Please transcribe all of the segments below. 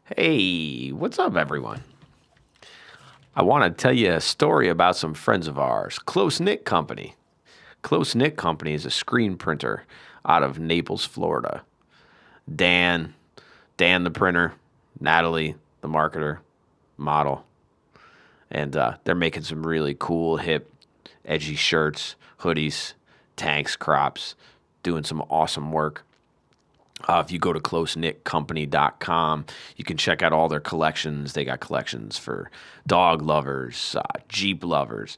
Hey, what's up, everyone? I want to tell you a story about some friends of ours, Close Knit Company. Close Knit Company is a screen printer out of Naples, Florida. Dan the printer, Natalie, the marketer, model, and they're making some really cool, hip, edgy shirts, hoodies, tanks, crops, doing some awesome work. If you go to closeknitcompany.com, you can check out all their collections. They got collections for dog lovers, Jeep lovers,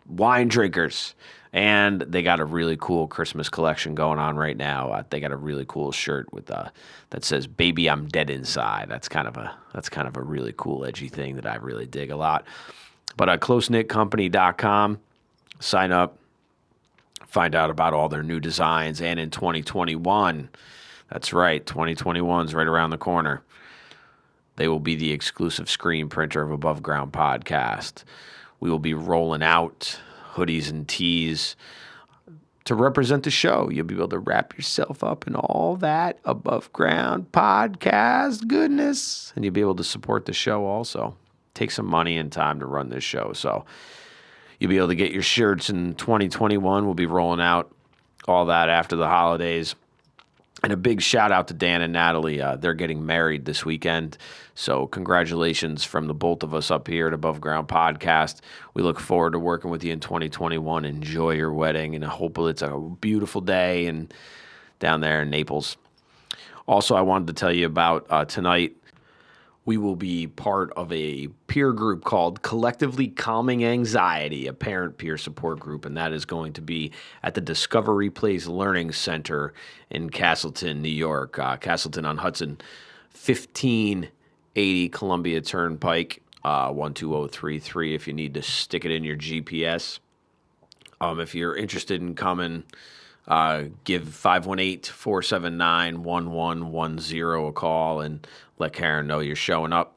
wine drinkers, and they got a really cool Christmas collection going on right now. They got a really cool shirt with that says "Baby, I'm Dead Inside." That's kind of a really cool, edgy thing that I really dig a lot. But closeknitcompany.com, sign up, find out about all their new designs, and in 2021. That's right, 2021 is right around the corner. They will be the exclusive screen printer of Above Ground Podcast. We will be rolling out hoodies and tees to represent the show. You'll be able to wrap yourself up in all that Above Ground Podcast goodness, and you'll be able to support the show also. Take some money and time to run this show. So you'll be able to get your shirts in 2021. We'll be rolling out all that after the holidays. And a big shout out to Dan and Natalie. They're getting married this weekend. So congratulations from the both of us up here at Above Ground Podcast. We look forward to working with you in 2021. Enjoy your wedding, and hopefully it's a beautiful day and down there in Naples. Also, I wanted to tell you about tonight. We will be part of a peer group called Collectively Calming Anxiety, a parent peer support group, and that is going to be at the Discovery Place Learning Center in Castleton, New York. Castleton on Hudson, 1580 Columbia Turnpike, 12033 if you need to stick it in your GPS. If you're interested in coming, give 518-479-1110 a call and let Karen know you're showing up.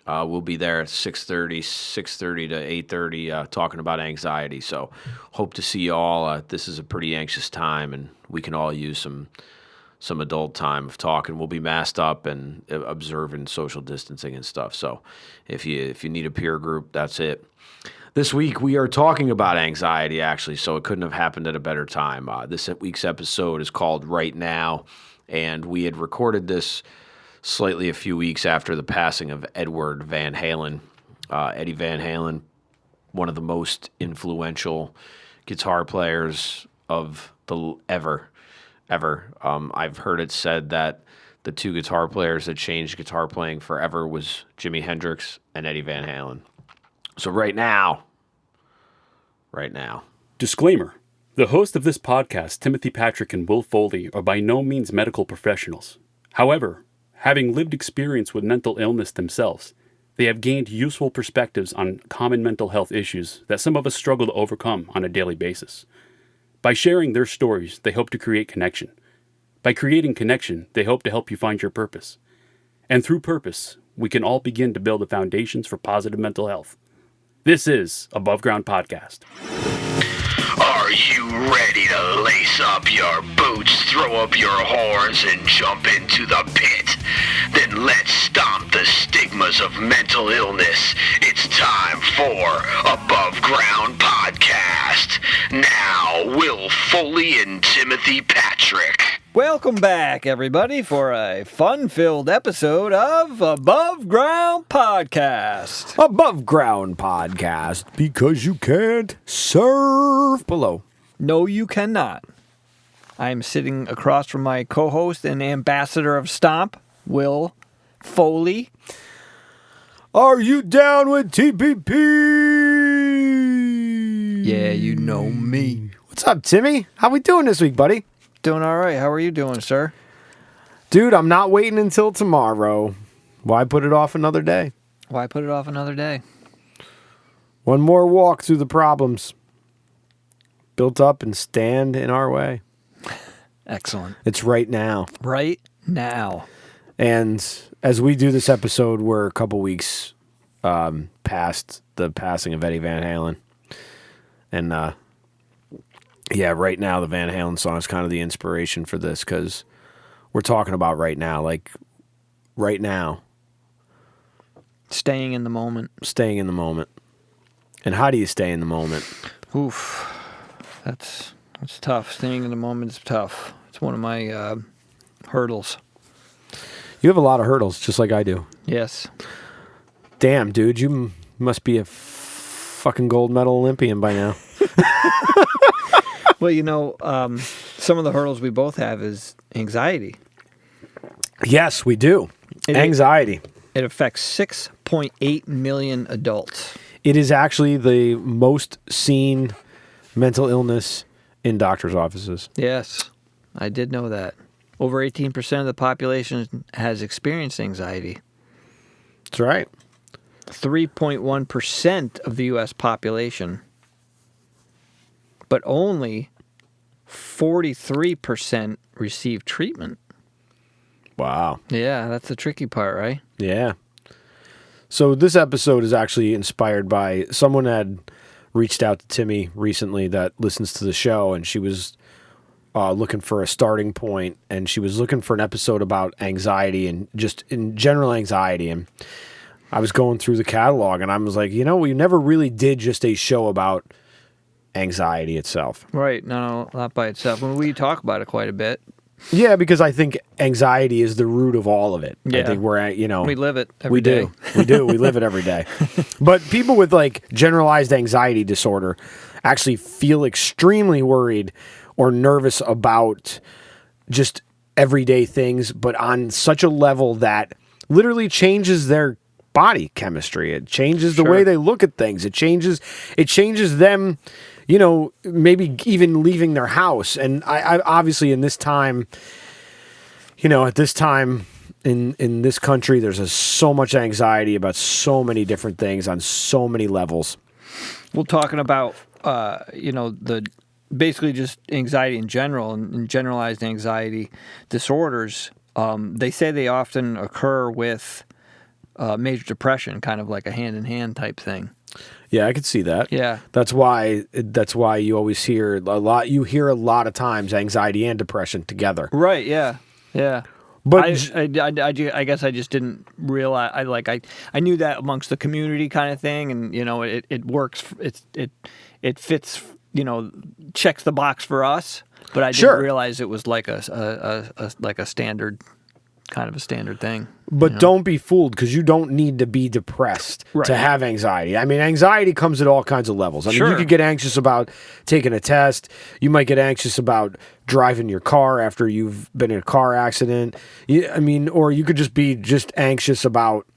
We'll be there at 6:30 to 8:30 talking about anxiety. So hope to see you all. This is a pretty anxious time, and we can all use some adult time of talking. We'll be masked up and observing social distancing and stuff. So if you need a peer group, that's it. This week, we are talking about anxiety, actually, so it couldn't have happened at a better time. This week's episode is called Right Now, and we had recorded this slightly a few weeks after the passing of Edward Van Halen. Eddie Van Halen, one of the most influential guitar players of the ever. I've heard it said that the two guitar players that changed guitar playing forever was Jimi Hendrix and Eddie Van Halen. So right now. Disclaimer. The host of this podcast, Timothy Patrick and Will Foley, are by no means medical professionals. However, having lived experience with mental illness themselves, they have gained useful perspectives on common mental health issues that some of us struggle to overcome on a daily basis. By sharing their stories, they hope to create connection. By creating connection, they hope to help you find your purpose. And through purpose, we can all begin to build the foundations for positive mental health. This is Above Ground Podcast. Are you ready to lace up your boots, throw up your horns, and jump into the pit? Then let's stomp the stigmas of mental illness. It's time for Above Ground Podcast. Now, Will Foley and Timothy Patrick. Welcome back, everybody, for a fun-filled episode of Above Ground Podcast. Above Ground Podcast, because you can't surf below. No, you cannot. I'm sitting across from my co-host and ambassador of Stomp, Will Foley. Are you down with TPP? Yeah, you know me. What's up, Timmy? How we doing this week, buddy? Doing all right. How are you doing, sir? Dude, I'm not waiting until tomorrow. Why put it off another day? Why put it off another day? One more walk through the problems built up and stand in our way. Excellent. It's right now. Right now. And as we do this episode, we're a couple weeks past the passing of Eddie Van Halen. And yeah, right now the Van Halen song is kind of the inspiration for this because we're talking about right now. Like, right now? Staying in the moment. Staying in the moment. And how do you stay in the moment? Oof. That's tough. Staying in the moment is tough. It's one of my hurdles. You have a lot of hurdles, just like I do. Yes. Damn, dude, you must be a fucking gold medal Olympian by now. Well, some of the hurdles we both have is anxiety. Yes, we do. Anxiety. It affects 6.8 million adults. It is actually the most seen mental illness in doctors' offices. Yes, I did know that. Over 18% of the population has experienced anxiety. That's right. 3.1% of the U.S. population, but only 43% receive treatment. Wow. Yeah, that's the tricky part, right? Yeah. So this episode is actually inspired by someone had reached out to Timmy recently that listens to the show, and she was looking for a starting point, and she was looking for an episode about anxiety and just in general anxiety. And I was going through the catalog, and I was like, we never really did just a show about anxiety itself. Right. No, not by itself. We talk about it quite a bit. Yeah, because I think anxiety is the root of all of it. Yeah. I think we live it every day. We do. We live it every day. But people with like generalized anxiety disorder actually feel extremely worried or nervous about just everyday things, but on such a level that literally changes their body chemistry. It changes the way they look at things. It changes them, maybe even leaving their house. And I obviously in this time, at this time in this country, there's so much anxiety about so many different things on so many levels. We're talking about, the basically just anxiety in general and generalized anxiety disorders. They say they often occur with major depression, kind of like a hand-in-hand type thing. Yeah, I could see that. Yeah. That's why you always hear a lot. You hear a lot of times anxiety and depression together. Right. Yeah. Yeah. But I guess I just didn't realize. I knew that amongst the community kind of thing, and it works. It fits. Checks the box for us. But I didn't realize it was like a standard. Kind of a standard thing. But don't be fooled, because you don't need to be depressed to have anxiety. I mean, anxiety comes at all kinds of levels. I mean, you could get anxious about taking a test. You might get anxious about driving your car after you've been in a car accident. Or you could just be anxious about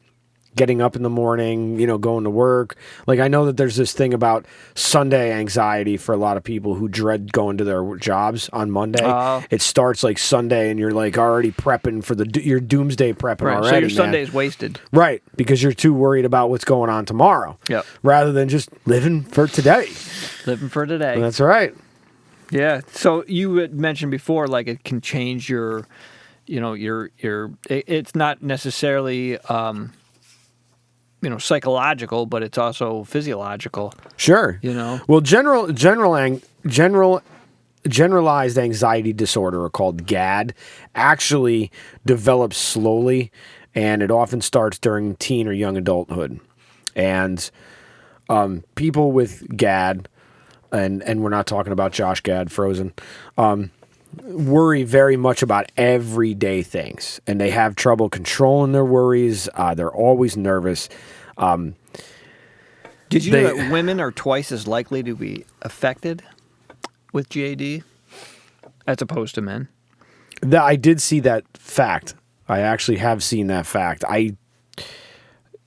getting up in the morning, going to work. Like, I know that there's this thing about Sunday anxiety for a lot of people who dread going to their jobs on Monday. It starts like Sunday, and you're like already prepping for your doomsday prepping already. So your Sunday's wasted. Right, because you're too worried about what's going on tomorrow. Yep. Rather than just living for today. Living for today. That's right. Yeah. So you had mentioned before, like, it can change your, it's not necessarily, psychological, but it's also physiological. Sure. Well, generalized anxiety disorder, or called GAD, actually develops slowly, and it often starts during teen or young adulthood. And people with GAD, and we're not talking about Josh Gad, Frozen, worry very much about everyday things, and they have trouble controlling their worries. They're always nervous. Did you know that women are twice as likely to be affected with GAD as opposed to men? I did see that fact. I actually have seen that fact. I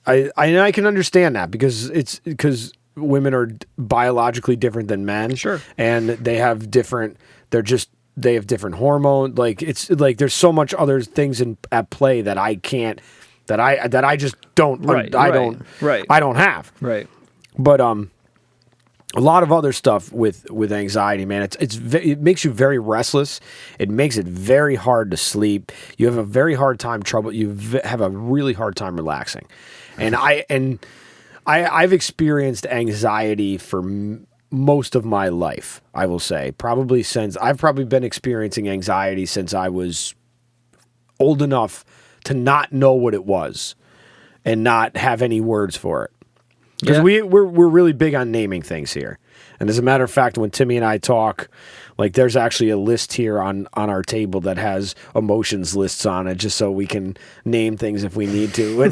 can understand that, because women are biologically different than men. Sure. And they have different hormones. Like, it's like there's so much other things at play that I can't, that I just don't, I don't have. Right. But a lot of other stuff with anxiety, man. It makes you very restless. It makes it very hard to sleep. You have a very hard time have a really hard time relaxing. And I've experienced anxiety for most of my life, I will say. I've probably been experiencing anxiety since I was old enough to not know what it was and not have any words for it. Because Yeah. we're really big on naming things here. And as a matter of fact, when Timmy and I talk, like there's actually a list here on our table that has emotions lists on it, just so we can name things if we need to.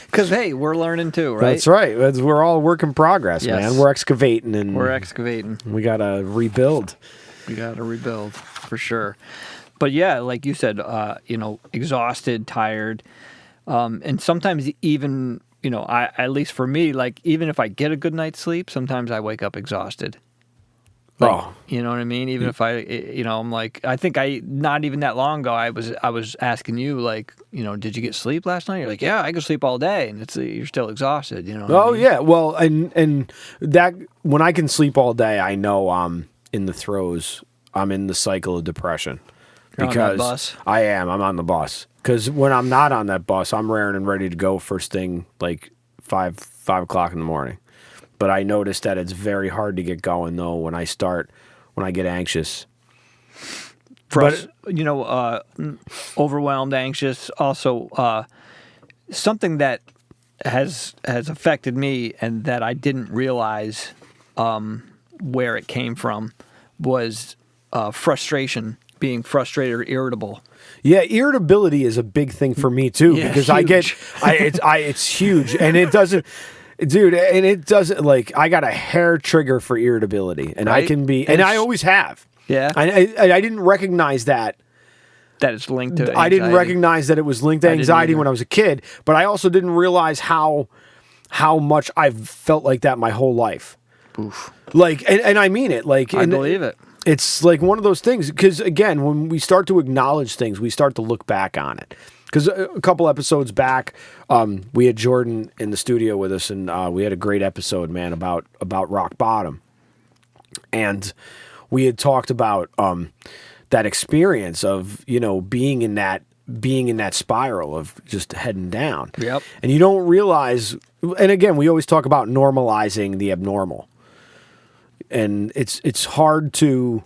Because hey, we're learning too, right? That's right. We're all work in progress, Yes. man. We're excavating and We're excavating. we gotta rebuild. We got to rebuild for sure. But yeah, like you said, exhausted, tired, and sometimes even, at least for me, like even if I get a good night's sleep, sometimes I wake up exhausted. Like, you know what I mean? Even if I'm like, I think not even that long ago, I was asking you, like, did you get sleep last night? You're like, yeah, I could sleep all day, and you're still exhausted, what I mean? Yeah. Well, and that when I can sleep all day, I know I'm in the throes. I'm in the cycle of depression. You're on that bus? I am. I'm on the bus. Because when I'm not on that bus, I'm raring and ready to go first thing, like 5 o'clock in the morning. But I noticed that it's very hard to get going, though, when I get anxious. Overwhelmed, anxious. Also, something that has affected me and that I didn't realize where it came from was frustration, being frustrated or irritable. Yeah, irritability is a big thing for me too, because huge. it's huge, and it doesn't, dude, and it doesn't, like, I got a hair trigger for irritability, and Right? I can be, and I always have. Yeah. I didn't recognize that. That it's linked to anxiety. I didn't recognize that it was linked to I didn't anxiety either. when I was a kid, but I also didn't realize how much I've felt like that my whole life. Oof. Like, and I mean it. Like, I believe it. It's like one of those things, because again, when we start to acknowledge things, we start to look back on it. Because a couple episodes back, we had Jordan in the studio with us, and we had a great episode, man, about rock bottom. And we had talked about that experience of, being in that spiral of just heading down. Yep. And you don't realize, and again, we always talk about normalizing the abnormal. And it's hard to,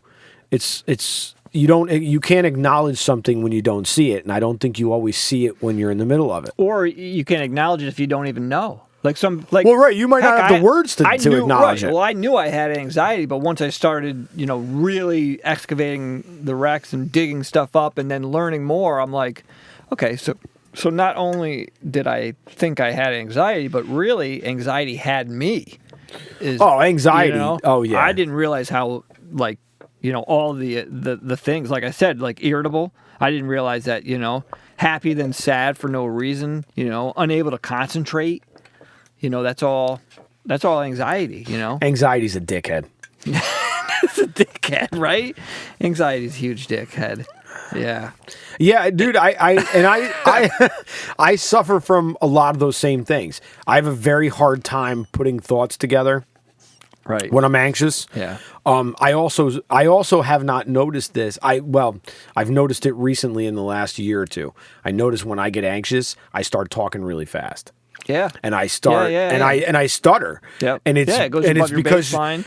you can't acknowledge something when you don't see it, and I don't think you always see it when you're in the middle of it. Or you can acknowledge it if you don't even know. Well, right, you might not have the words to acknowledge it. Well, I knew I had anxiety, but once I started, really excavating the wrecks and digging stuff up and then learning more, I'm like, okay, so not only did I think I had anxiety, but really anxiety had me. Anxiety. Oh, yeah. I didn't realize how, all the things, like I said, like irritable. I didn't realize that, happy then sad for no reason, unable to concentrate. That's all anxiety, Anxiety's a dickhead. It's a dickhead, right? Anxiety's a huge dickhead. Yeah. Yeah, dude, I suffer from a lot of those same things. I have a very hard time putting thoughts together. Right. When I'm anxious. Yeah. I also have not noticed this. I've noticed it recently in the last year or two. I notice when I get anxious, I start talking really fast. Yeah. And I start and I stutter. Yep. And it's it goes and above it's your because baseline.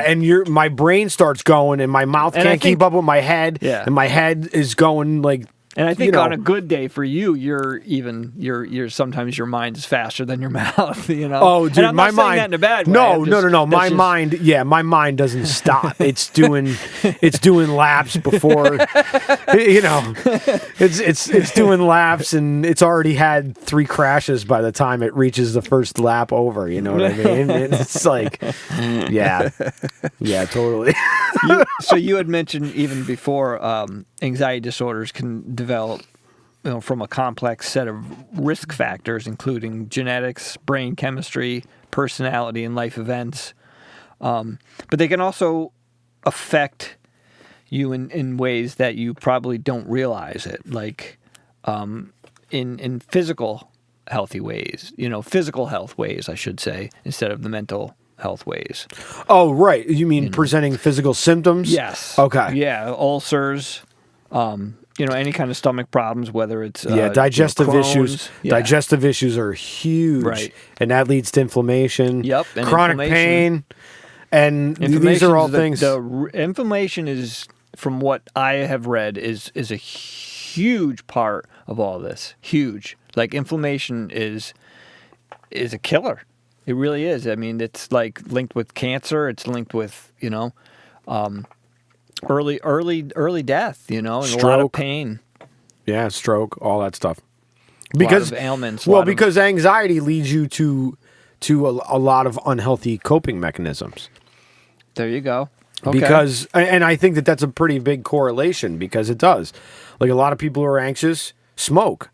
and my brain starts going and my mouth can't keep up with my head. Yeah. And my head is going like. And I think on a good day for you, you're sometimes your mind is faster than your mouth, Oh, dude, and I'm my not saying mind. that in a bad way. No. My mind doesn't stop. It's doing laps before, it's doing laps, and it's already had 3 crashes by the time it reaches the first lap over. You know what I mean? It's like, yeah, totally. So you had mentioned even before anxiety disorders can develop from a complex set of risk factors, including genetics, brain chemistry, personality, and life events. But they can also affect you in ways that you probably don't realize it, like in physical healthy ways, physical health ways, I should say, instead of the mental health ways. Oh, right. You mean presenting physical symptoms? Yes. Okay. Yeah, ulcers, any kind of stomach problems, whether it's digestive Crohn's. issues. Yeah. Digestive issues are huge, Right. And that leads to inflammation. Yep, and chronic pain, and these are all things. The inflammation is, from what I have read, is a huge part of all this. Huge. Like inflammation is a killer. It really is. I mean, it's like linked with cancer. It's linked with, early death, and a lot of Stroke. pain. Yeah, stroke, all that stuff. A lot of ailments. Because anxiety leads you to a lot of unhealthy coping mechanisms. There you go. Okay. Because, and I think that that's a pretty big correlation because it does. Like a lot of people who are anxious smoke,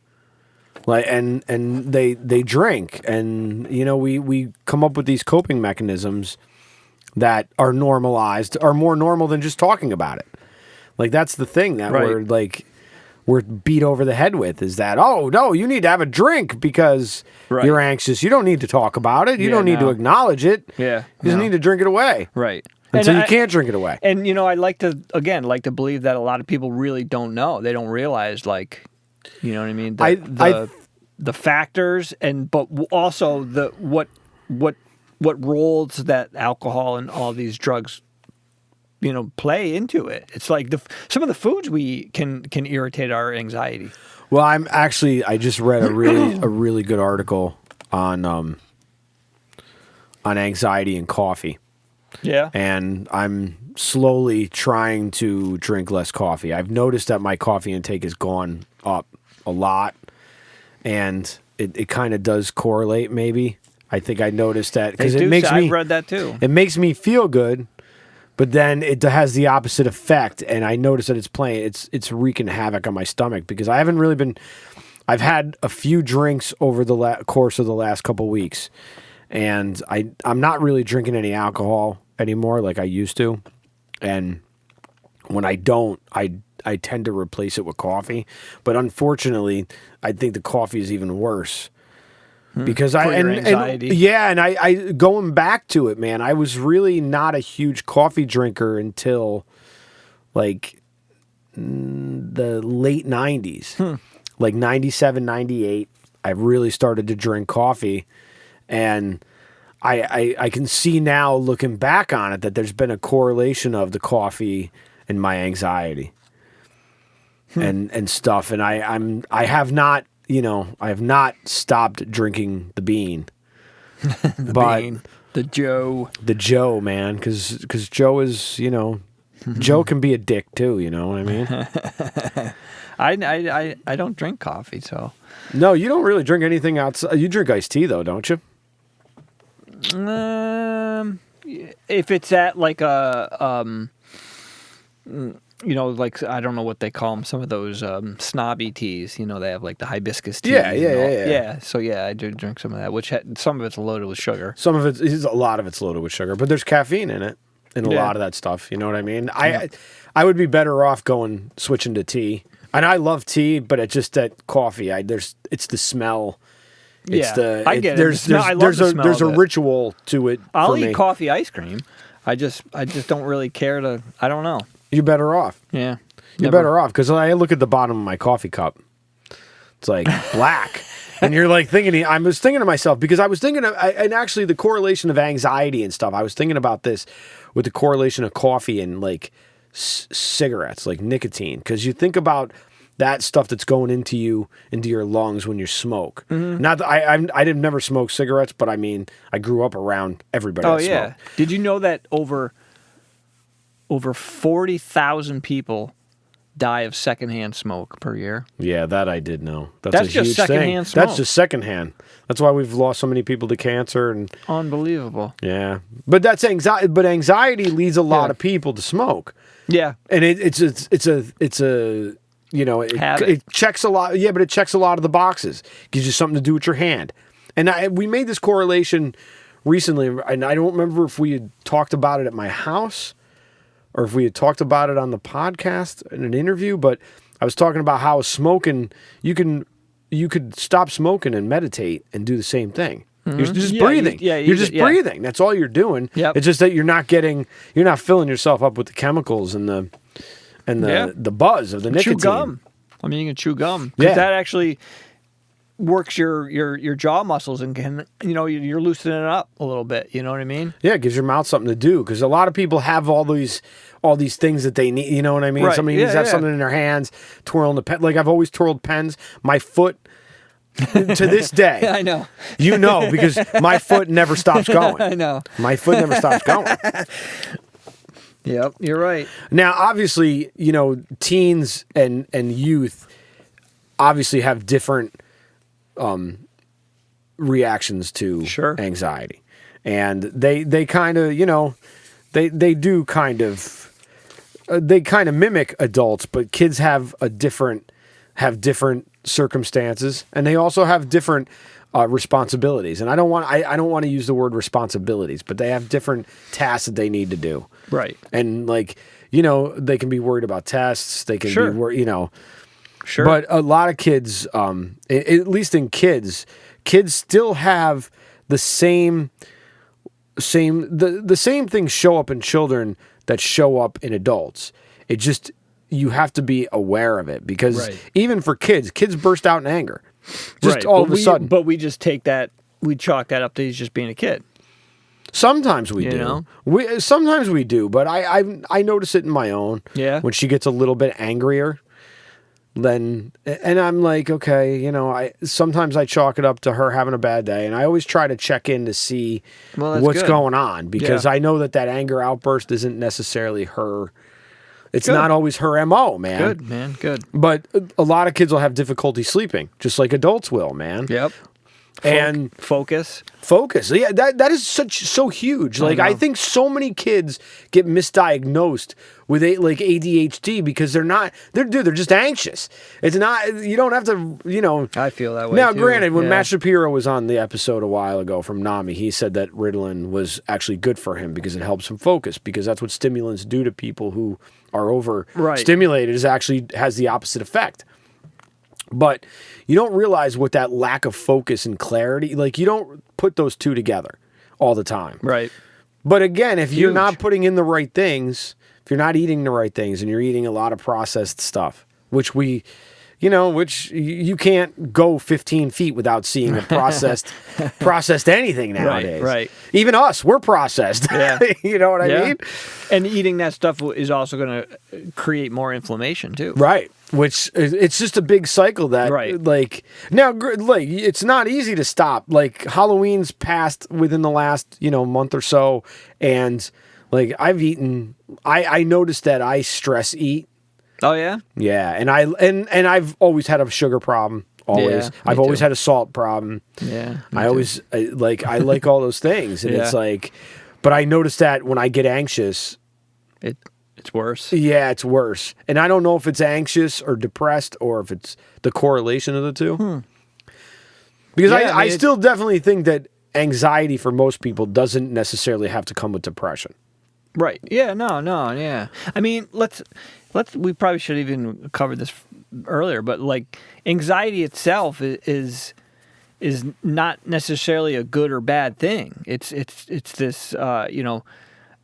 like and they drink, and we come up with these coping mechanisms that are normalized, are more normal than just talking about it. Like that's the thing that we're beat over the head with is that, oh no, you need to have a drink because you're anxious. You don't need to talk about it. You don't need to acknowledge it. Yeah. You just need to drink it away. Right. Until you can't drink it away. And I like to believe that a lot of people really don't know. They don't realize, like, you know what I mean? The factors but also what roles that alcohol and all these drugs play into it. It's like some of the foods we can irritate our anxiety. Well, I just read a really good article on anxiety and coffee. Yeah. And I'm slowly trying to drink less coffee. I've noticed that my coffee intake has gone up a lot, and it kind of does correlate maybe. I think I noticed that because I've read that too. It makes me feel good. But then it has the opposite effect, and I notice that it's wreaking havoc on my stomach because I haven't really been. I've had a few drinks over the course of the last couple weeks, and I'm not really drinking any alcohol anymore like I used to, and when I don't, I tend to replace it with coffee. But unfortunately, I think the coffee is even worse. Because anxiety. I going back to it, man, I was really not a huge coffee drinker until like the late 90s. Like 97, 98, I really started to drink coffee, and I can see now looking back on it that there's been a correlation of the coffee and my anxiety and stuff, and I have not stopped drinking the bean. The Joe, man, because Joe is, Joe can be a dick too, you know what I mean? I don't drink coffee, so. No, you don't really drink anything outside. You drink iced tea though, don't you? If it's at like a like I don't know what they call them. Some of those snobby teas, they have like the hibiscus tea. Yeah. So I do drink some of that, which some of it's loaded with sugar. Some of a lot of it's loaded with sugar, but there's caffeine in it, and a lot of that stuff. You know what I mean? I would be better off switching to tea, and I love tea, but it's just that coffee. It's the smell. I get it. There's a ritual to it. I'll eat coffee ice cream. I just don't really care to. I don't know. You're better off. Yeah. You're better off because I look at the bottom of my coffee cup. It's like black. And you're like thinking, I was thinking to myself, because I was thinking of, and actually the correlation of anxiety and stuff, I was thinking about this with the correlation of coffee and like cigarettes, like nicotine. Because you think about that stuff that's going into your lungs when you smoke. Mm-hmm. Not that I didn't never smoke cigarettes, but I mean, I grew up around everybody that smoked. Did you know that over 40,000 people die of secondhand smoke per year? Yeah, that I did know. That's a just huge secondhand thing. smoke. That's just secondhand. That's why we've lost so many people to cancer and unbelievable. Yeah, but that's anxiety. But anxiety leads a lot of people to smoke. Yeah, and it's a it checks a lot. Yeah, but it checks a lot of the boxes. Gives you something to do with your hand. And we made this correlation recently, and I don't remember if we had talked about it at my house or if we had talked about it on the podcast in an interview, but I was talking about how smoking, you could stop smoking and meditate and do the same thing. Mm-hmm. You're just breathing. You're just breathing. That's all you're doing. Yep. It's just that you're not filling yourself up with the chemicals and the buzz of the nicotine. Chew gum. I mean, you can chew gum. Because that actually, works your jaw muscles and can, you're loosening it up a little bit. You know what I mean? Yeah, it gives your mouth something to do because a lot of people have all these things that they need. You know what I mean? Right. Somebody needs to have something in their hands, twirling the pen. Like I've always twirled pens. My foot, to this day, I know. Because my foot never stops going. I know. My foot never stops going. Yep, you're right. Now, obviously, teens and youth obviously have different reactions to Sure. anxiety, and they kind of they do kind of they kind of mimic adults, but kids have different circumstances, and they also have different responsibilities. And I don't want to use the word responsibilities, but they have different tasks that they need to do. Right. And they can be worried about tests. They can Sure. be worried, Sure. But a lot of kids, at least in kids still have the same things show up in children that show up in adults. It just, you have to be aware of it because Right. even for kids burst out in anger. Just Right. all But of a sudden. But we just take that, we chalk that up to he's just being a kid. Sometimes we You do. know? Sometimes we do, but I notice it in my own. Yeah. When she gets a little bit angrier, and I'm like, okay, sometimes I chalk it up to her having a bad day, and I always try to check in to see Well, that's what's good. going on because Yeah. I know that anger outburst isn't necessarily her. It's Good. not always her MO, man. Good, man. Good. But a lot of kids will have difficulty sleeping, just like adults will, man. Yep. And Focus. yeah, that is so huge. Like I know. think so many kids get misdiagnosed with ADHD because they're just anxious. It's not, you don't have to, I feel that way. Now, too. granted, when Yeah. Matt Shapiro was on the episode a while ago from NAMI, he said that Ritalin was actually good for him because it helps him focus, because that's what stimulants do to people who are overstimulated, is actually has the opposite effect. But you don't realize what that lack of focus and clarity, you don't put those two together all the time. Right. But again, if you're Huge. not putting in the right things, if you're not eating the right things and you're eating a lot of processed stuff, which you can't go 15 feet without seeing a processed anything nowadays. Right. Even us, we're processed. Yeah. You know what I Yeah. mean? And eating that stuff is also going to create more inflammation too. Right. Which it's just a big cycle that, Right. it's not easy to stop. Like Halloween's passed within the last, month or so. And I noticed that I stress eat. Oh yeah. Yeah. And I've always had a sugar problem. Always. Yeah, I've me always too. had a salt problem. Yeah. I like all those things. And Yeah. it's but I noticed that when I get anxious, It's worse. yeah, it's worse. And I don't know if it's anxious or depressed or if it's the correlation of the two. Because Yeah, I I mean, still definitely think that anxiety for most people doesn't necessarily have to come with depression. Right. Yeah. No. Yeah. I mean, let's. We probably should have even covered this earlier, but anxiety itself is not necessarily a good or bad thing. It's this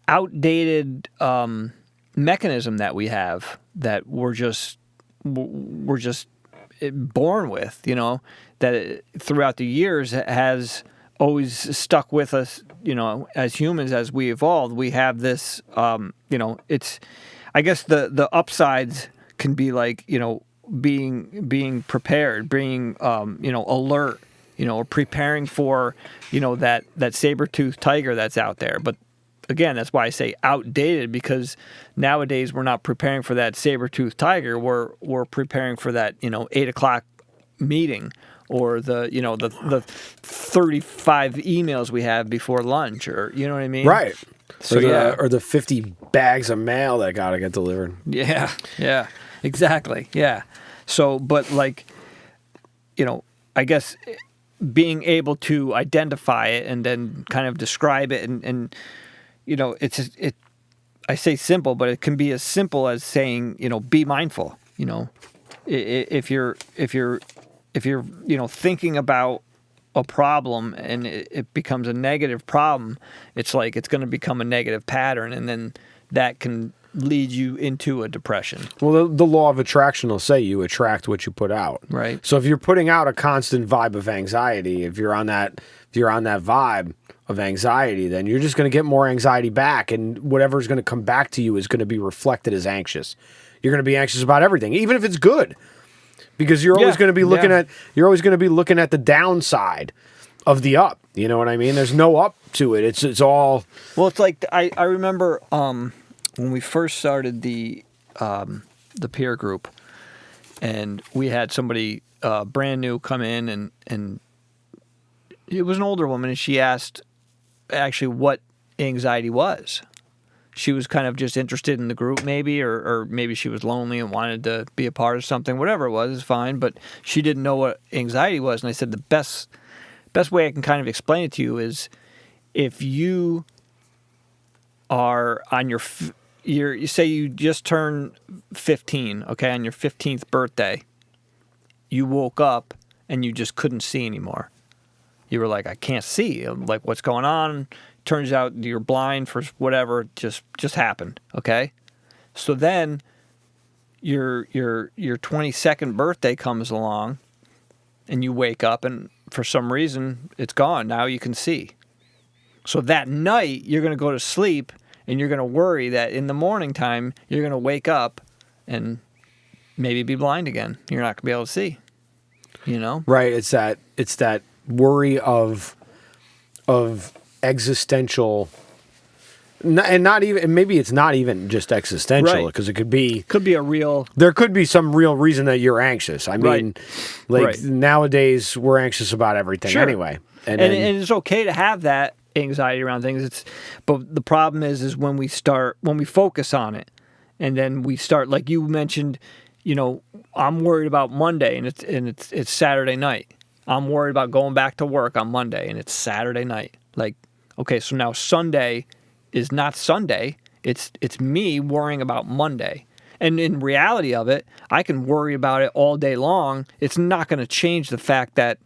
outdated mechanism that we have that we're just born with. That throughout the years has always stuck with us, as humans, as we evolved. We have this, it's, I guess the upsides can be being prepared, being, alert, or preparing for, that saber-toothed tiger that's out there. But again, that's why I say outdated, because nowadays we're not preparing for that saber-toothed tiger. We're preparing for that, 8:00 meeting, or the 35 emails we have before lunch, or you know what I mean? Right. So or the 50 bags of mail that got to get delivered. Yeah, exactly. Yeah. So, but I guess being able to identify it and then kind of describe it and I say simple, but it can be as simple as saying, be mindful. If you're thinking about a problem and it becomes a negative problem, it's going to become a negative pattern, and then that can lead you into a depression. Well, the law of attraction will say you attract what you put out. Right. So if you're putting out a constant vibe of anxiety, if you're on that vibe of anxiety, then you're just going to get more anxiety back, and whatever's going to come back to you is going to be reflected as anxious. You're going to be anxious about everything, even if it's good, because you're always going to be looking at the downside of the up. You know what I mean? There's no up to it. It's all. Well, it's like I remember when we first started the peer group, and we had somebody brand new come in, and it was an older woman, and she asked actually what anxiety was. She was kind of just interested in the group, maybe, or maybe she was lonely and wanted to be a part of something. Whatever it was, is fine. But she didn't know what anxiety was, and I said the best way I can kind of explain it to you is if you are on you say you just turned 15, okay, on your 15th birthday, you woke up and you just couldn't see anymore. You were like, I can't see. I'm like, what's going on? Turns out you're blind for whatever just happened, okay? So then your 22nd birthday comes along and you wake up and for some reason it's gone. Now you can see. So that night you're going to go to sleep and you're going to worry that in the morning time you're going to wake up and maybe be blind again. You're not going to be able to see, you know? Right. It's that worry of existential, and not even, maybe it's not even just existential, because it could be a real. There could be some real reason that you're anxious. I mean, nowadays we're anxious about everything anyway, and it's okay to have that anxiety around things. But the problem is when we focus on it, and then we start, like you mentioned, you know, I'm worried about Monday, and it's Saturday night. I'm worried about going back to work on Monday, and it's Saturday night. Like, okay, so now Sunday is not Sunday. It's me worrying about Monday. And in reality of it, I can worry about it all day long. It's not going to change the fact that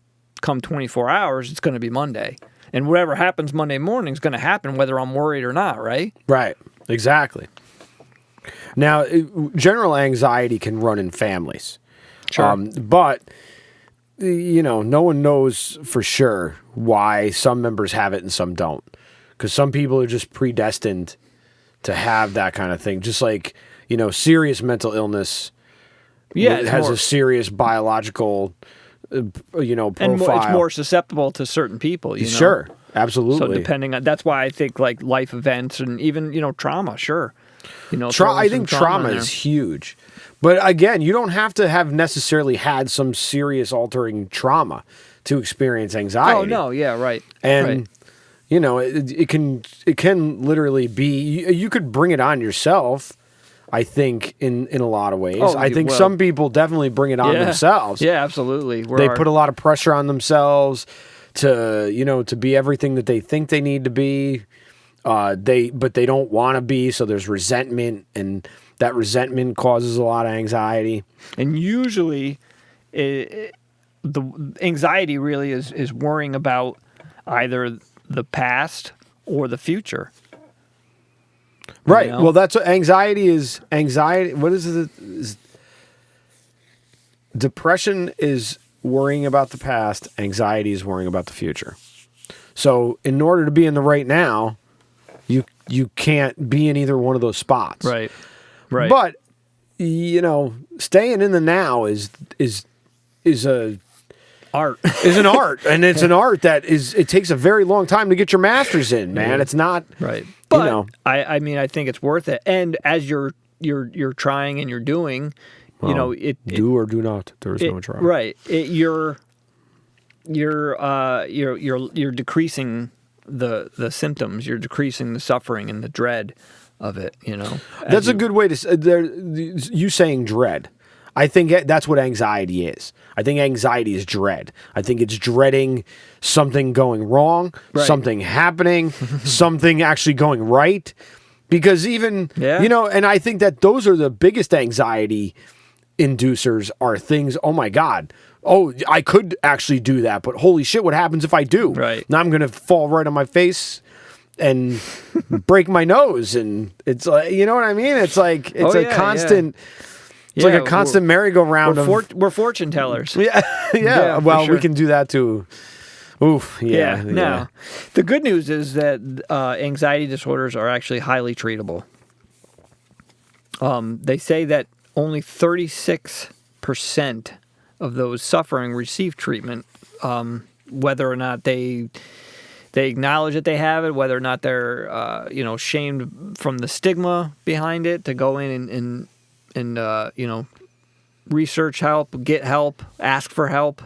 come 24 hours, it's going to be Monday. And whatever happens Monday morning is going to happen whether I'm worried or not, right? Right, exactly. Now, general anxiety can run in families. Sure. But you know, no one knows for sure why some members have it and some don't. Because some people are just predestined to have that kind of thing. Just like, you know, serious mental illness has a serious biological, profile. And it's more susceptible to certain people, you know? Sure, absolutely. So depending on, that's why I think like life events and even, you know, trauma, sure. You know, I think trauma is huge. But again, you don't have to have necessarily had some serious altering trauma to experience anxiety. Oh no, yeah, right. And you know, it can literally be, you could bring it on yourself, I think, in a lot of ways. I think some people definitely bring it on themselves. Yeah, absolutely. They put a lot of pressure on themselves to be everything that they think they need to be. But they don't want to be, so there's resentment, and that resentment causes a lot of anxiety. And usually, the anxiety really is worrying about either the past or the future. Right. You know? Well, that's what anxiety is. Anxiety. What is it? Depression is worrying about the past. Anxiety is worrying about the future. So, in order to be in the right now, you can't be in either one of those spots. Right. Right. But you know, staying in the now is a art. Is an art, and it's an art that it takes a very long time to get your master's in, man. It's not right. But you know, I mean, I think it's worth it. And as you're trying and you're doing, you know, do or do not. There is no try. Right. You're decreasing the symptoms. You're decreasing the suffering and the dread of it. You know, that's a good way to. You saying dread. I think that's what anxiety is. I think anxiety is dread. I think it's dreading something going wrong, something happening, something actually going right. Because even, you know, and I think that those are the biggest anxiety inducers are things, oh my God, oh, I could actually do that, but holy shit, what happens if I do? Right. Now I'm going to fall right on my face and break my nose, and it's like, you know what I mean? It's like it's a constant. It's like a constant merry-go-round we're fortune tellers. Yeah. Well, sure. we can do that too. Oof. Yeah. No. The good news is that anxiety disorders are actually highly treatable. They say that only 36% of those suffering receive treatment, whether or not they acknowledge that they have it, whether or not they're shamed from the stigma behind it to go in and research help, get help, ask for help.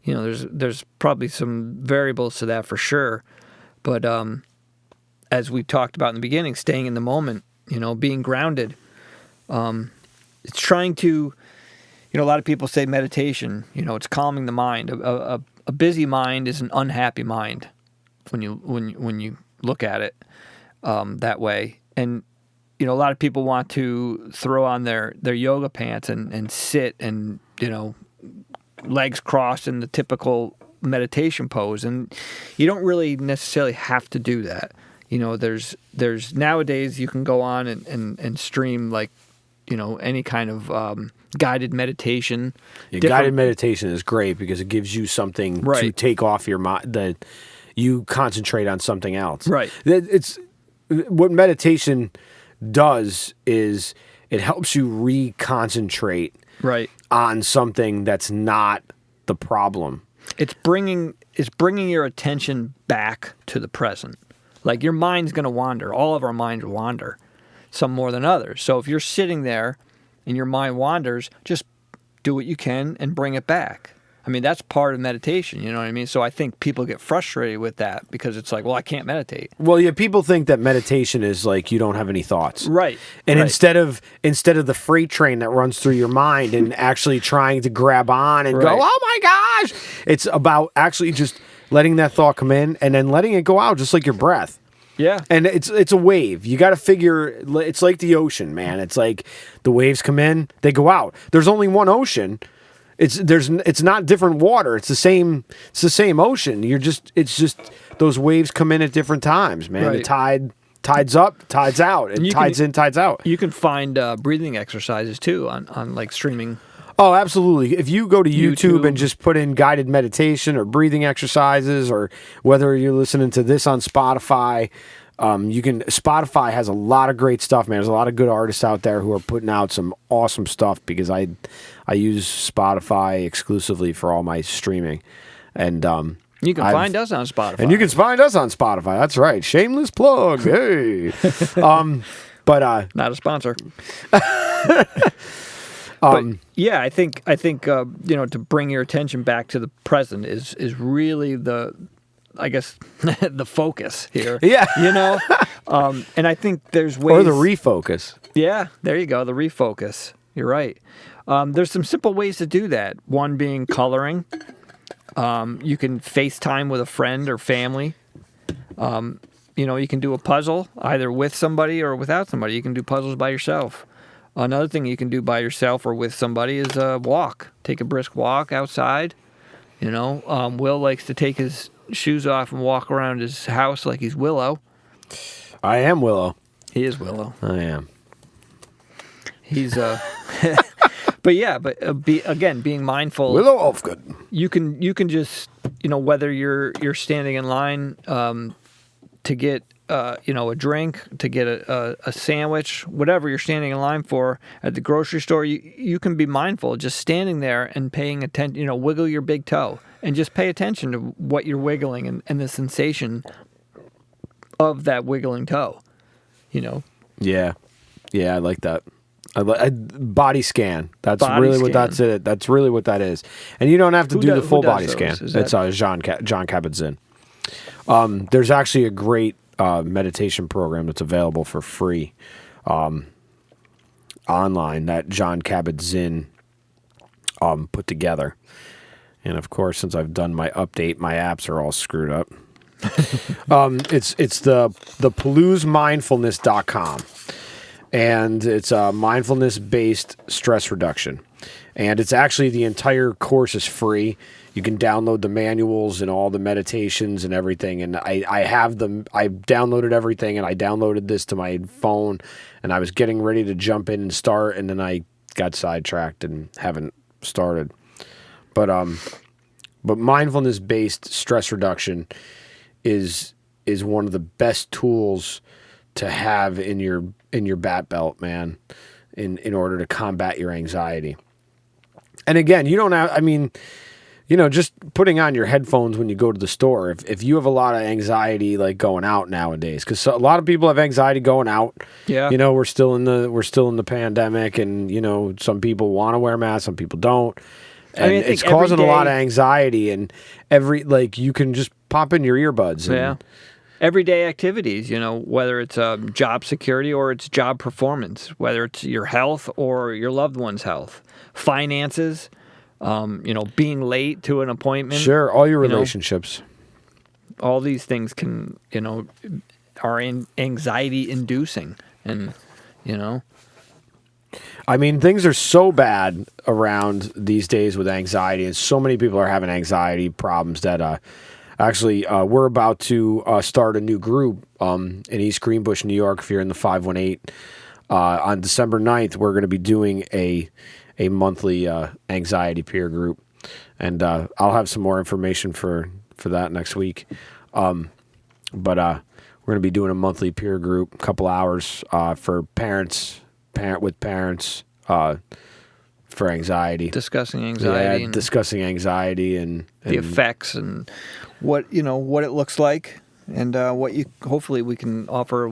There's probably some variables to that for sure. But as we talked about in the beginning, staying in the moment, being grounded. It's trying to, a lot of people say meditation, it's calming the mind. A busy mind is an unhappy mind when you look at it that way. And, a lot of people want to throw on their yoga pants and sit and, legs crossed in the typical meditation pose. And you don't really necessarily have to do that. There's nowadays you can go on and stream like, any kind of guided meditation. Yeah, guided meditation is great because it gives you something to take off your mind, that you concentrate on something else. Right. It's what meditation does is it helps you reconcentrate on something that's not the problem. It's bringing your attention back to the present. Like your mind's going to wander. All of our minds wander, some more than others. So if you're sitting there and your mind wanders, just do what you can and bring it back. I mean, that's part of meditation, you know what I mean? So I think people get frustrated with that because it's like, well, I can't meditate. Well, yeah, people think that meditation is like you don't have any thoughts. Right. And instead of the freight train that runs through your mind and actually trying to grab on and go, oh my gosh, it's about actually just letting that thought come in and then letting it go out, just like your breath. Yeah. And it's a wave. You got to figure, it's like the ocean, man. It's like the waves come in, they go out. There's only one ocean. It's not different water. It's the same ocean. It's just those waves come in at different times, man. Right. The tide's up, tide's out. And tide's in, tide's out. You can find breathing exercises too on like streaming. Oh, absolutely. If you go to YouTube and just put in guided meditation or breathing exercises, or whether you're listening to this on Spotify, Spotify has a lot of great stuff, man. There's a lot of good artists out there who are putting out some awesome stuff because I use Spotify exclusively for all my streaming. And you can find us on Spotify. And you can find us on Spotify. That's right. Shameless plug. Hey. But not a sponsor. But yeah, I think to bring your attention back to the present is really the focus here. Yeah. And I think there's ways. Or the refocus. Yeah, there you go. The refocus. You're right. There's some simple ways to do that. One being coloring. You can FaceTime with a friend or family. You can do a puzzle either with somebody or without somebody. You can do puzzles by yourself. Another thing you can do by yourself or with somebody is walk. Take a brisk walk outside. Will likes to take his shoes off and walk around his house like he's Willow. I am Willow. He is Willow. I am. He's being mindful. Willow Ulfgood. You can just whether you're standing in line to get a drink, to get a sandwich, whatever you're standing in line for at the grocery store, you can be mindful, just standing there and paying attention, wiggle your big toe and just pay attention to what you're wiggling and the sensation of that wiggling toe, Yeah. Yeah, I like that. Body scan. That's what that is. And you don't have to do the full body scan. It's John Kabat-Zinn. There's actually a great meditation program that's available for free online that John Kabat-Zinn put together. And of course, since I've done my update, my apps are all screwed up. It's the PaloozaMindfulness.com. and it's a mindfulness-based stress reduction. And it's actually, the entire course is free. You can download the manuals and all the meditations and everything. And I have them. I downloaded everything, and I downloaded this to my phone. And I was getting ready to jump in and start, and then I got sidetracked and haven't started. But mindfulness-based stress reduction is one of the best tools to have in your bat belt, man, in order to combat your anxiety. And again, you don't have, I mean, just putting on your headphones when you go to the store, if you have a lot of anxiety, like going out nowadays, because a lot of people have anxiety going out. Yeah. We're still in the pandemic, and some people want to wear masks, some people don't. And it's causing a lot of anxiety, and you can just pop in your earbuds. And, everyday activities, whether it's job security or it's job performance, whether it's your health or your loved one's health, finances, being late to an appointment. Sure, all your relationships. All these things can, are anxiety inducing, and, I mean, things are so bad around these days with anxiety, and so many people are having anxiety problems that actually we're about to start a new group in East Greenbush, New York. If you're in the 518, on December 9th, we're going to be doing a monthly anxiety peer group, and I'll have some more information for that next week. But we're going to be doing a monthly peer group, a couple hours for parents for anxiety. Discussing anxiety. Yeah, discussing anxiety and the effects and what it looks like, and hopefully we can offer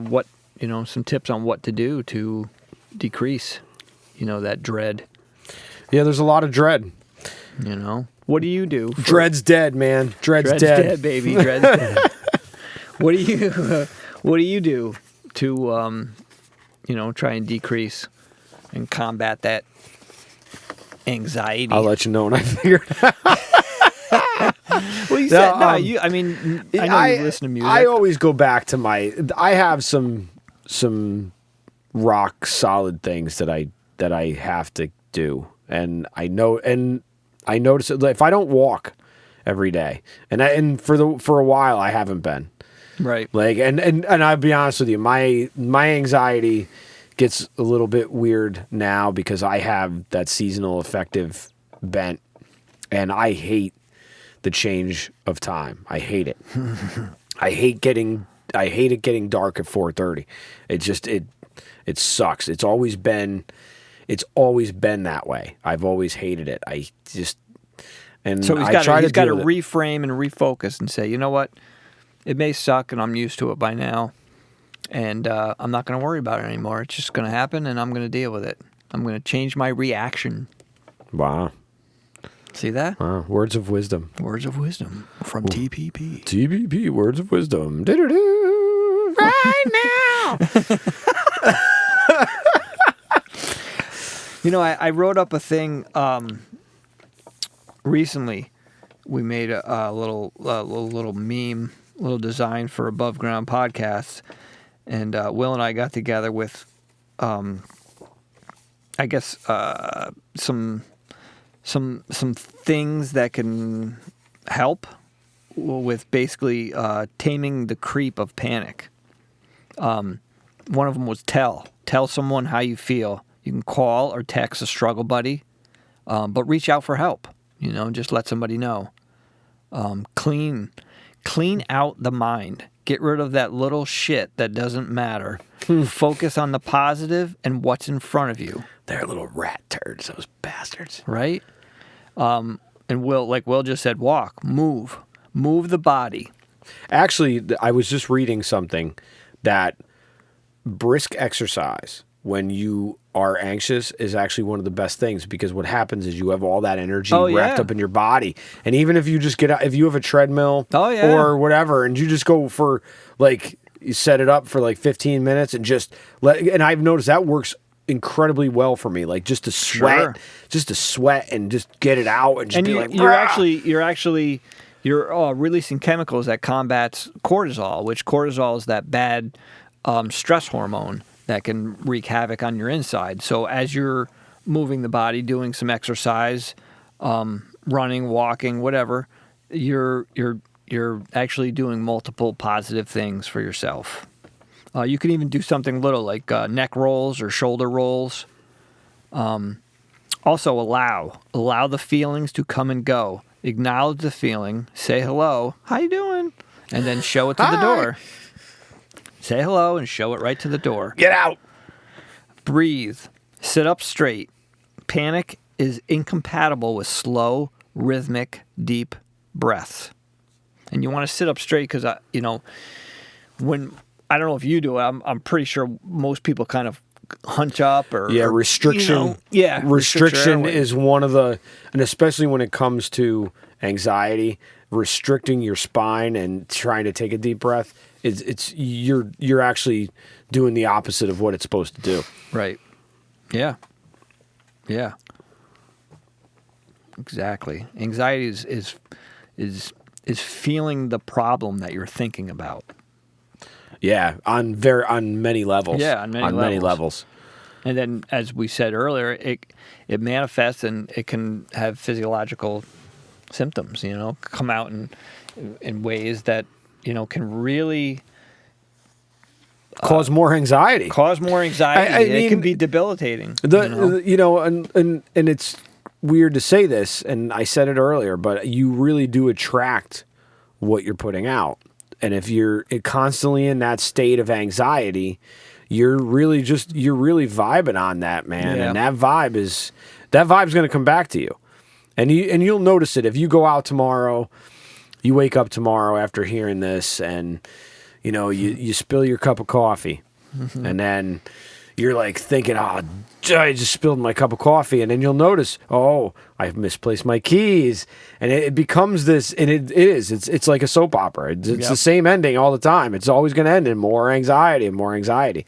some tips on what to do to decrease, that dread. Yeah, there's a lot of dread. What do you do? Dread's dead, man. Dread's dead, baby. Dread's dead. What do you do to try and decrease and combat that anxiety? I'll let you know when I figure it out. Well, you said I know you listen to music. I always go back to I have some rock solid things that I have to do, and I notice it if I don't walk every day, and for a while I haven't been. Right. And I'll be honest with you, my anxiety gets a little bit weird now because I have that seasonal affective bent, and I hate the change of time. I hate it. I hate it getting dark at 4:30. It sucks. It's always been that way. I've always hated it. So he's got to reframe and refocus and say, you know what? It may suck, and I'm used to it by now, and I'm not going to worry about it anymore. It's just going to happen, and I'm going to deal with it. I'm going to change my reaction. Wow. See that? Wow. Words of wisdom. Words of wisdom from TPP. TPP, words of wisdom. Do-do-do. Right now. I wrote up a thing recently. We made a little meme, little design for Above Ground Podcasts, and Will and I got together with, some things that can help with basically taming the creep of panic. One of them was tell someone how you feel. You can call or text a struggle buddy, but reach out for help. Just let somebody know. Clean out the mind. Get rid of that little shit that doesn't matter. Focus on the positive and what's in front of you. They're little rat turds, those bastards. Right? And Will just said, walk, move the body. Actually, I was just reading something that brisk exercise when you are anxious is actually one of the best things, because what happens is you have all that energy wrapped up in your body. And even if you just get out, if you have a treadmill or whatever, and you just go for you set it up for 15 minutes and and I've noticed that works incredibly well for me. Just to sweat, and just get it out and just you're releasing chemicals that combats cortisol, which cortisol is that bad stress hormone that can wreak havoc on your inside. So as you're moving the body, doing some exercise, running, walking, whatever, you're actually doing multiple positive things for yourself. You can even do something little like neck rolls or shoulder rolls. Also, allow the feelings to come and go. Acknowledge the feeling. Say hello. How you doing? And then show it to the door. Say hello and show it right to the door. Get out. Breathe. Sit up straight. Panic is incompatible with slow, rhythmic, deep breaths. And you want to sit up straight because, when I don't know if you do it, I'm pretty sure most people kind of hunch up or restriction. Restriction is one of the, and especially when it comes to anxiety, restricting your spine and trying to take a deep breath, you're actually doing the opposite of what it's supposed to do. Right. Yeah. Yeah. Exactly. Anxiety is feeling the problem that you're thinking about. Yeah, on many levels. Yeah, on many levels. And then, as we said earlier, it manifests and it can have physiological symptoms. Come out in ways that can really cause more anxiety. It can be debilitating. And it's weird to say this, and I said it earlier, but you really do attract what you're putting out. And if you're constantly in that state of anxiety, you're really vibing on that, man. Yeah. And that vibe's going to come back to you. And you'll notice it if you go out tomorrow, you wake up tomorrow after hearing this, and you spill your cup of coffee, and then you're like thinking, oh, I just spilled my cup of coffee, and then you'll notice, oh, I've misplaced my keys, and it becomes this, and it's like a soap opera. It's the same ending all the time. It's always going to end in more anxiety and more anxiety.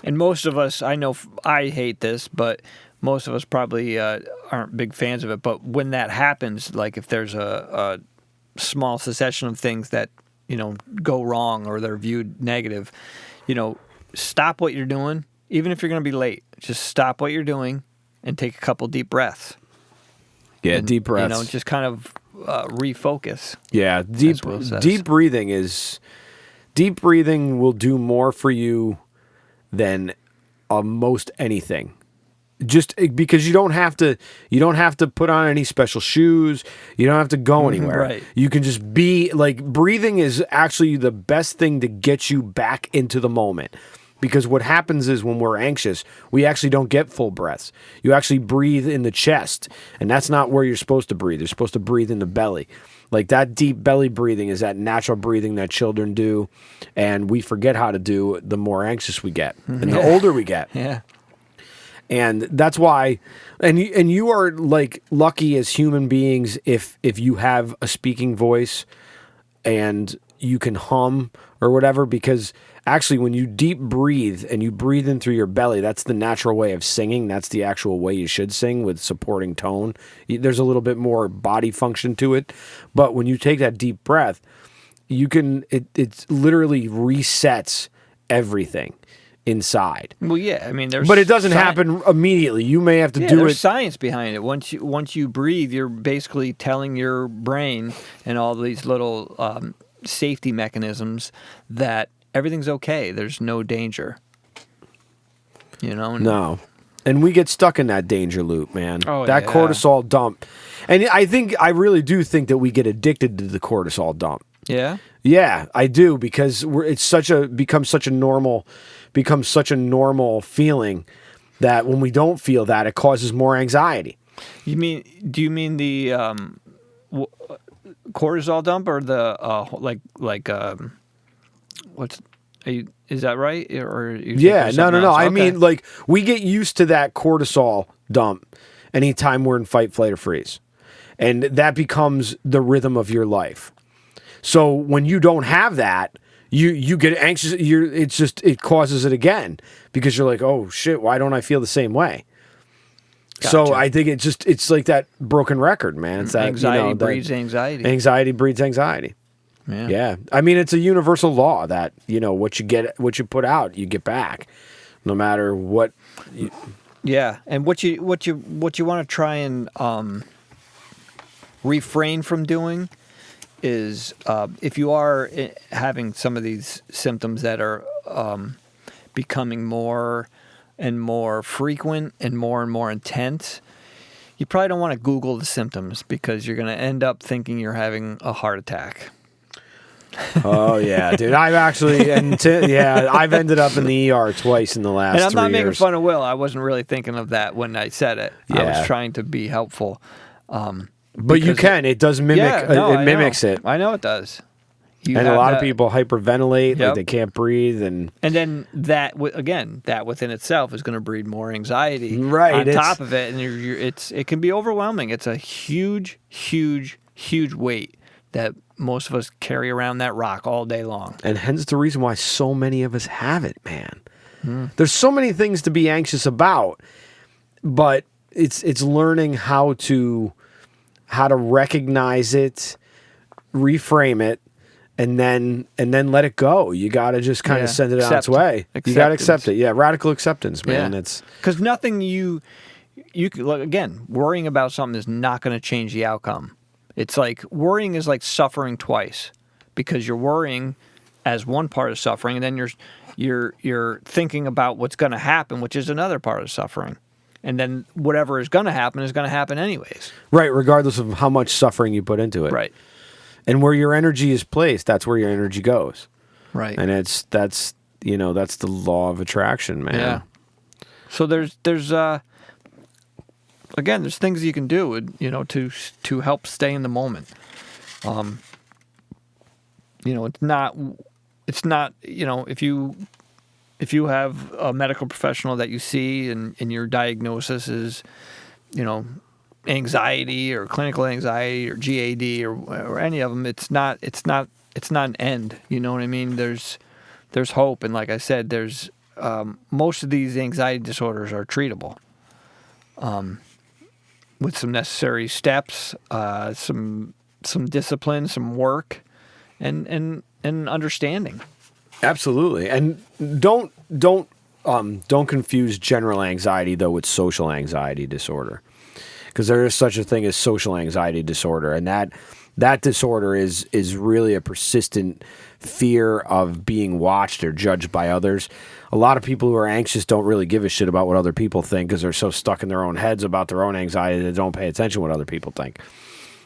And most of us, I know, I hate this, but most of us probably aren't big fans of it. But when that happens, like if there's a small succession of things that go wrong or they're viewed negative, stop what you're doing. Even if you're going to be late, just stop what you're doing and take a couple deep breaths. Yeah, deep breaths. Just kind of refocus. Yeah, deep breathing will do more for you than most anything. Just because you don't have to put on any special shoes. You don't have to go anywhere. Right. You can just be like, breathing is actually the best thing to get you back into the moment. Because what happens is when we're anxious, we actually don't get full breaths. You actually breathe in the chest, and that's not where you're supposed to breathe. You're supposed to breathe in the belly. Like that deep belly breathing is that natural breathing that children do, and we forget how to do the more anxious we get and the older we get. Yeah. And that's why, and you are like lucky as human beings if you have a speaking voice and you can hum or whatever, because actually when you deep breathe and you breathe in through your belly, that's the natural way of singing. That's the actual way you should sing, with supporting tone. There's a little bit more body function to it. But when you take that deep breath, it literally resets everything inside. Well, yeah, I mean, but it doesn't happen immediately. You may have to do there's it. Science behind it. Once you breathe, you're basically telling your brain and all these little safety mechanisms that everything's okay. There's no danger. No. And we get stuck in that danger loop, man. Oh, that yeah. cortisol dump. And I really do think that we get addicted to the cortisol dump. Yeah? Yeah, I do, because becomes such a normal feeling that when we don't feel that, it causes more anxiety. Do you mean the cortisol dump or the is that right? Or no. I Okay. mean, like, we get used to that cortisol dump anytime we're in fight, flight, or freeze, and that becomes the rhythm of your life. So when you don't have that, you get anxious. It causes it again, because you're like, oh shit, why don't I feel the same way? Gotcha. So I think it's like that broken record, man. It's that anxiety breeds anxiety. Anxiety breeds anxiety. Yeah. I mean, it's a universal law that what you put out, you get back. no matter what. Yeah, and what you want to try and refrain from doing is if you are having some of these symptoms that are becoming more and more frequent and more intense, you probably don't want to Google the symptoms because you're going to end up thinking you're having a heart attack. Oh yeah, dude. I've actually I've ended up in the ER twice in the last 3 years. And I'm not making fun of Will. I wasn't really thinking of that when I said it. Yeah. I was trying to be helpful. But you can. It does mimic. It mimics it. I know it does. And a lot of people hyperventilate, like they can't breathe, and then that within itself is going to breed more anxiety. Right. On top of it, and it can be overwhelming. It's a huge weight that most of us carry around that rock all day long. And hence the reason why so many of us have it, man. There's so many things to be anxious about, but it's learning how to recognize it, reframe it, and then let it go. You got to just kind of send it on its way. You got to accept it. Yeah, radical acceptance, man. Yeah. It's because nothing you could, look, again, worrying about something is not going to change the outcome. It's like worrying is like suffering twice, because you're worrying as one part of suffering, and then you're thinking about what's going to happen, which is another part of suffering. And then whatever is going to happen anyways. right, regardless of how much suffering you put into it. Right. And where your energy is placed, that's where your energy goes. Right. And that's the law of attraction, man. Yeah. So there's things you can do, to help stay in the moment. It's not, if you have a medical professional that you see and your diagnosis is, anxiety or clinical anxiety or GAD or any of them, it's not an end. You know what I mean? There's hope. And like I said, there's, most of these anxiety disorders are treatable. With some necessary steps, some discipline, some work, and understanding. Absolutely. And don't confuse general anxiety though with social anxiety disorder, because there is such a thing as social anxiety disorder, and that disorder is really a persistent fear of being watched or judged by others. A lot of people who are anxious don't really give a shit about what other people think because they're so stuck in their own heads about their own anxiety that they don't pay attention to what other people think.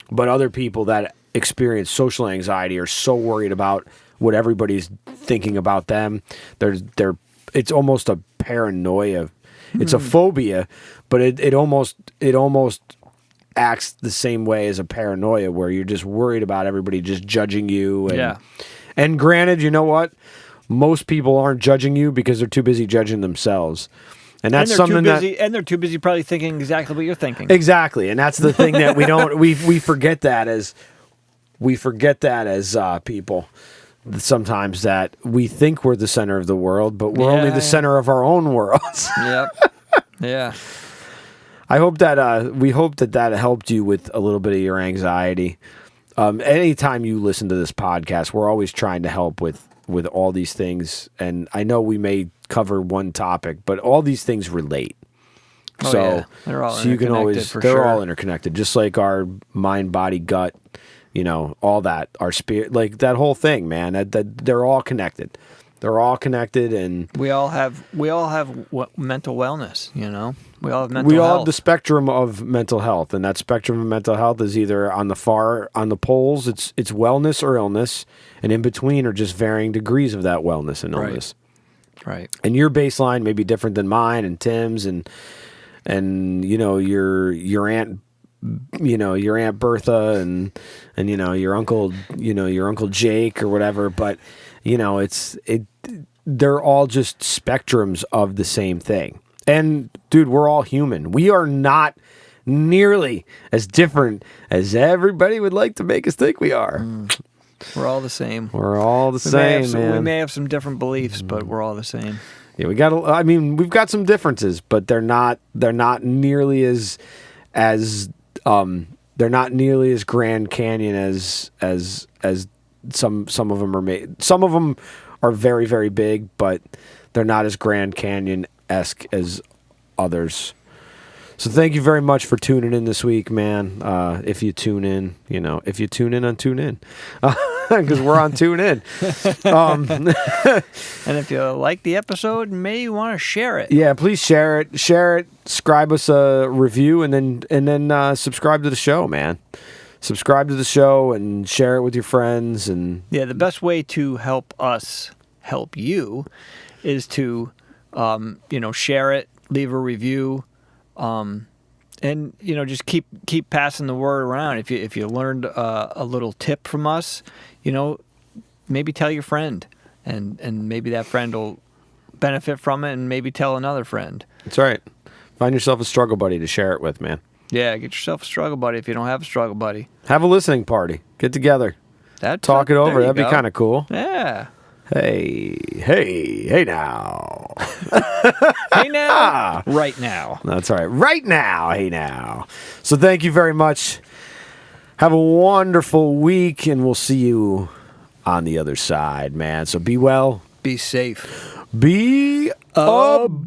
But other people that experience social anxiety are so worried about what everybody's thinking about them. It's almost a paranoia. It's a phobia, but it almost acts the same way as a paranoia, where you're just worried about everybody just judging you. And granted, you know what? Most people aren't judging you because they're too busy judging themselves. And that's something they're too busy probably thinking exactly what you're thinking. Exactly. And that's the thing that we forget that as people sometimes, that we think we're the center of the world, but we're only the center of our own worlds. Yep. Yeah. I hope that we hope that helped you with a little bit of your anxiety. Anytime you listen to this podcast, we're always trying to help with all these things. And I know we may cover one topic, but all these things relate. They're all so you can always, they're all interconnected, just like our mind, body, gut, all that, our spirit, like that whole thing, man, that they're all connected. They're all connected, and we all have mental wellness, We all have mental health. We all have the spectrum of mental health, and that spectrum of mental health is either on the poles, it's wellness or illness, and in between are just varying degrees of that wellness and illness. Right. And your baseline may be different than mine and Tim's, and your aunt, your Aunt Bertha, and your uncle, your Uncle Jake or whatever, but they're all just spectrums of the same thing. And dude, we're all human. We are not nearly as different as everybody would like to make us think we are. We're all the same. We're all the same, man. We may have some different beliefs, but we're all the same. Yeah, we've got some differences, but they're not nearly as they're not nearly as Grand Canyon as some of them are made. Some of them are very, very big, but They're not as Grand Canyon-esque as others. So thank you very much for tuning in this week, man. If you tune in, if you tune in on Tune In, because we're on Tune In. And if you like the episode, maybe you want to share it. Yeah, please share it. Share it. Scribe us a review, and then subscribe to the show, man. Subscribe to the show and share it with your friends. And Yeah, the best way to help us help you is to, share it, leave a review. And just keep passing the word around. If you learned a little tip from us, maybe tell your friend, and maybe that friend will benefit from it, and maybe tell another friend. That's right. Find yourself a struggle buddy to share it with, man. Yeah, get yourself a struggle buddy if you don't have a struggle buddy. Have a listening party. Get together. Talk it over. That'd be kind of cool. Yeah. Hey now. Hey now. Right now. That's all right. Right now. Hey now. So thank you very much. Have a wonderful week, and we'll see you on the other side, man. So be well. Be safe. Be above.